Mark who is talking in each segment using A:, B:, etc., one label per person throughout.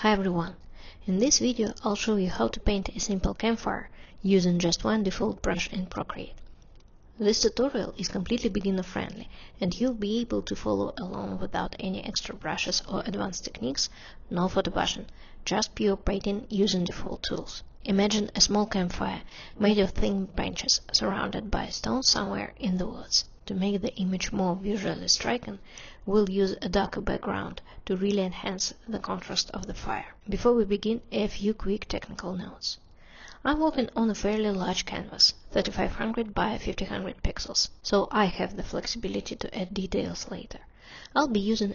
A: Hi everyone! In this video I'll show you how to paint a simple campfire using just one default brush in Procreate. This tutorial is completely beginner friendly and you'll be able to follow along without any extra brushes or advanced techniques, no photo button, just pure painting using default tools. Imagine a small campfire made of thin branches surrounded by stones somewhere in the woods. To make the image more visually striking, we'll use a darker background to really enhance the contrast of the fire. Before we begin, a few quick technical notes. I'm working on a fairly large canvas, 3500 by 1500 pixels, so I have the flexibility to add details later. I'll be using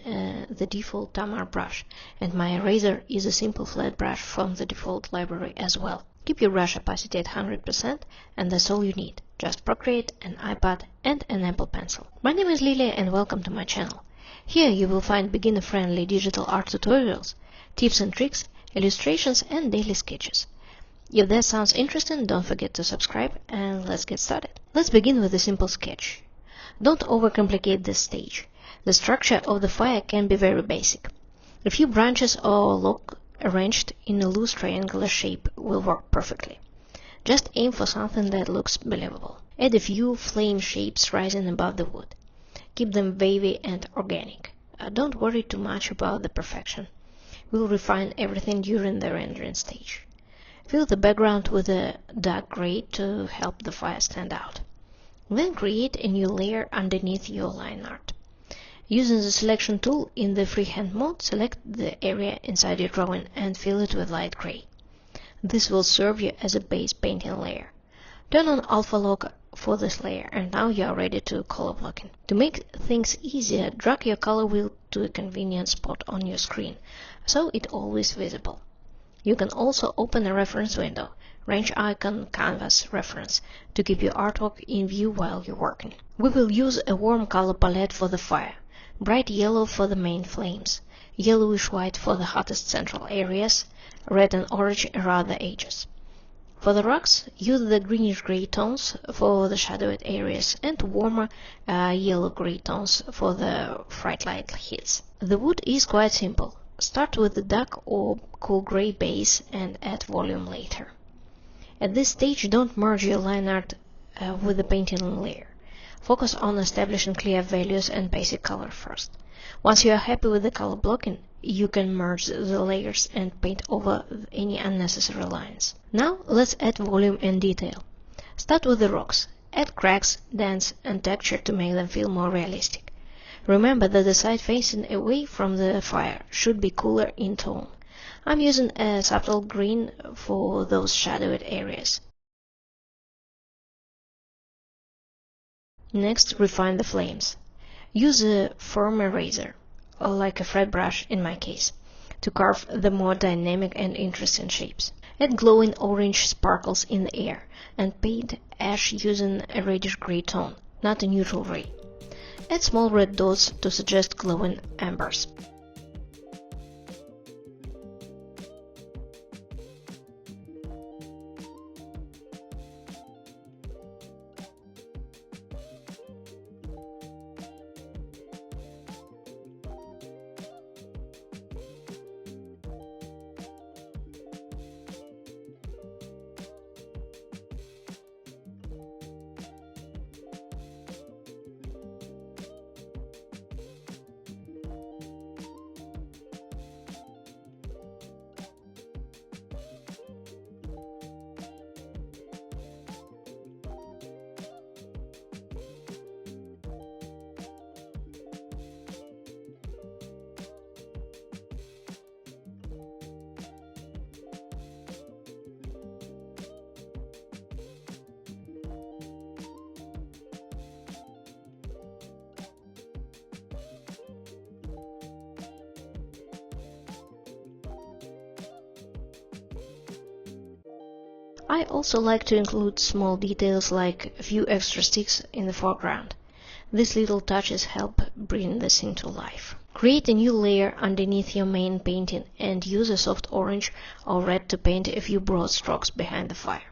A: the default Tamar brush, and my eraser is a simple flat brush from the default library as well. Keep your brush opacity at 100% and that's all you need. Just Procreate, an iPad and an Apple Pencil. My name is Lilia and welcome to my channel. Here you will find beginner-friendly digital art tutorials, tips and tricks, illustrations and daily sketches. If that sounds interesting, don't forget to subscribe and let's get started. Let's begin with a simple sketch. Don't overcomplicate this stage. The structure of the fire can be very basic. A few branches or log arranged in a loose triangular shape will work perfectly. Just aim for something that looks believable. Add a few flame shapes rising above the wood. Keep them wavy and organic. Don't worry too much about the perfection. We'll refine everything during the rendering stage. Fill the background with a dark gray to help the fire stand out. Then create a new layer underneath your line art. Using the selection tool in the freehand mode, select the area inside your drawing and fill it with light gray. This will serve you as a base painting layer. Turn on alpha lock for this layer and now you are ready to color blocking. To make things easier, drag your color wheel to a convenient spot on your screen, so it's always visible. You can also open a reference window, range icon, canvas, reference, to keep your artwork in view while you're working. We will use a warm color palette for the fire. Bright yellow for the main flames, yellowish white for the hottest central areas, red and orange around the edges. For the rocks, use the greenish-gray tones for the shadowed areas and warmer yellow-gray tones for the bright light hits. The wood is quite simple. Start with the dark or cool gray base and add volume later. At this stage, don't merge your line art with the painting layer. Focus on establishing clear values and basic color first. Once you are happy with the color blocking, you can merge the layers and paint over any unnecessary lines. Now let's add volume and detail. Start with the rocks. Add cracks, dents and texture to make them feel more realistic. Remember that the side facing away from the fire should be cooler in tone. I'm using a subtle green for those shadowed areas. Next, refine the flames. Use a firm eraser, or like a fret brush in my case, to carve the more dynamic and interesting shapes. Add glowing orange sparkles in the air and paint ash using a reddish-gray tone, not a neutral gray. Add small red dots to suggest glowing embers. I also like to include small details like a few extra sticks in the foreground. These little touches help bring the scene to life. Create a new layer underneath your main painting and use a soft orange or red to paint a few broad strokes behind the fire.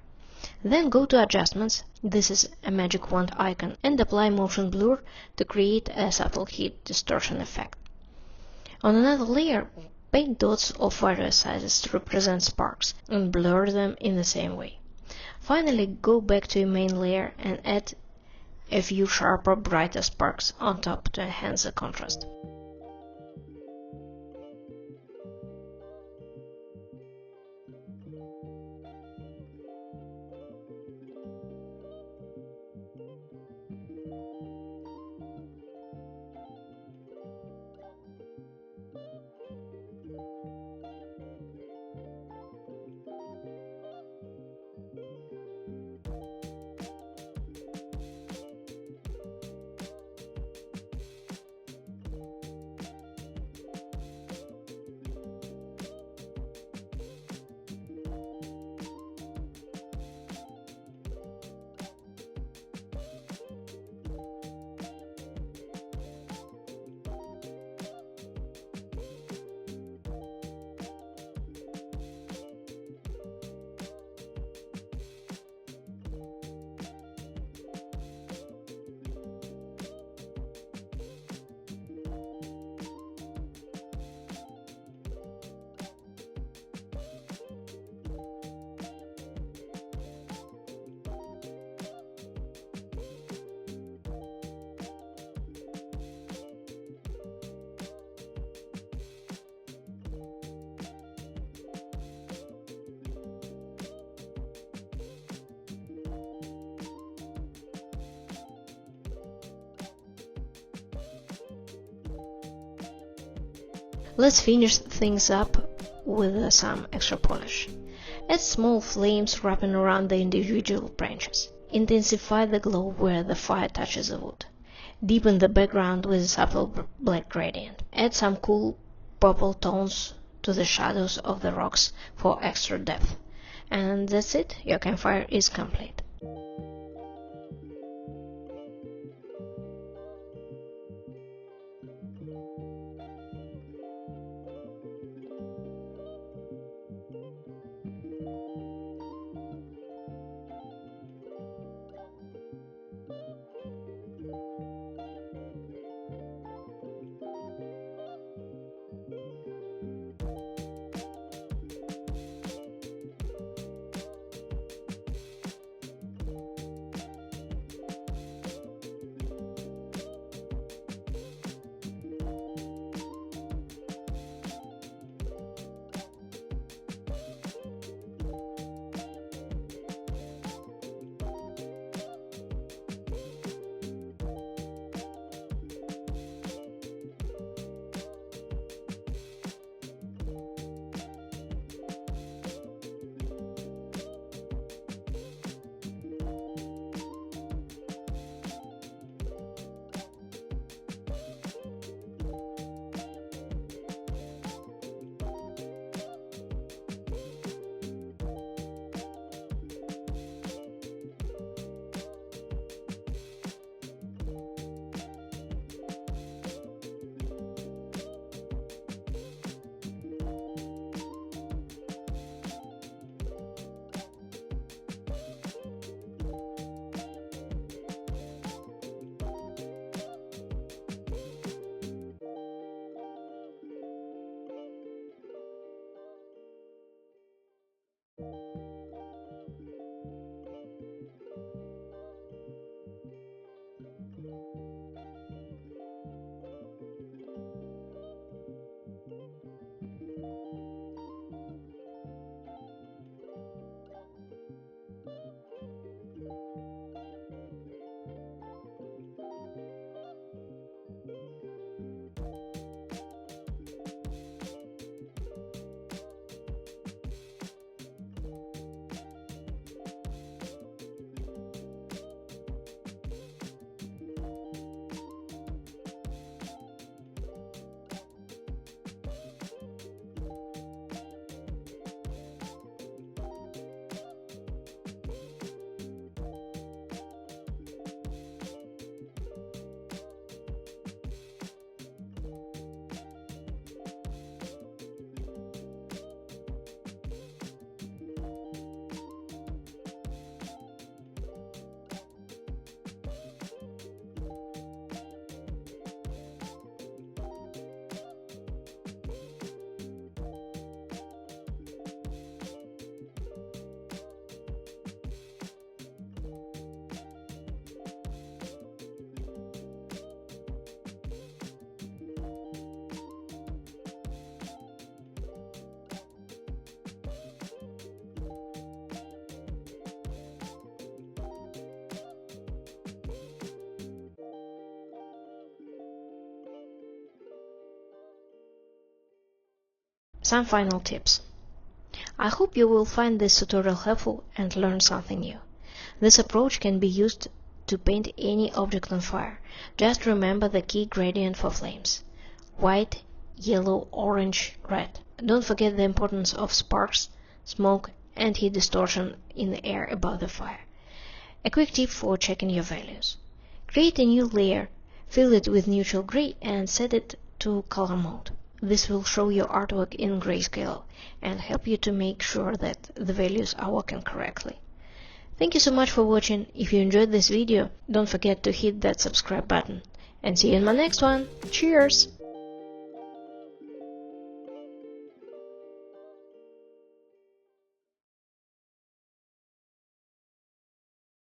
A: Then go to Adjustments, this is a magic wand icon, and apply motion blur to create a subtle heat distortion effect. On another layer, Paint dots of various sizes to represent sparks and blur them in the same way. Finally, go back to your main layer and add a few sharper, brighter sparks on top to enhance the contrast. Let's finish things up with some extra polish. Add small flames wrapping around the individual branches. Intensify the glow where the fire touches the wood. Deepen the background with a subtle black gradient. Add some cool purple tones to the shadows of the rocks for extra depth. And that's it, your campfire is complete. Some final tips. I hope you will find this tutorial helpful and learn something new. This approach can be used to paint any object on fire. Just remember the key gradient for flames: white, yellow, orange, red. Don't forget the importance of sparks, smoke, and heat distortion in the air above the fire. A quick tip for checking your values. Create a new layer, fill it with neutral gray, and set it to color mode. This will show your artwork in grayscale and help you to make sure that the values are working correctly. Thank you so much for watching. If you enjoyed this video, don't forget to hit that subscribe button. And see you in my next one. Cheers!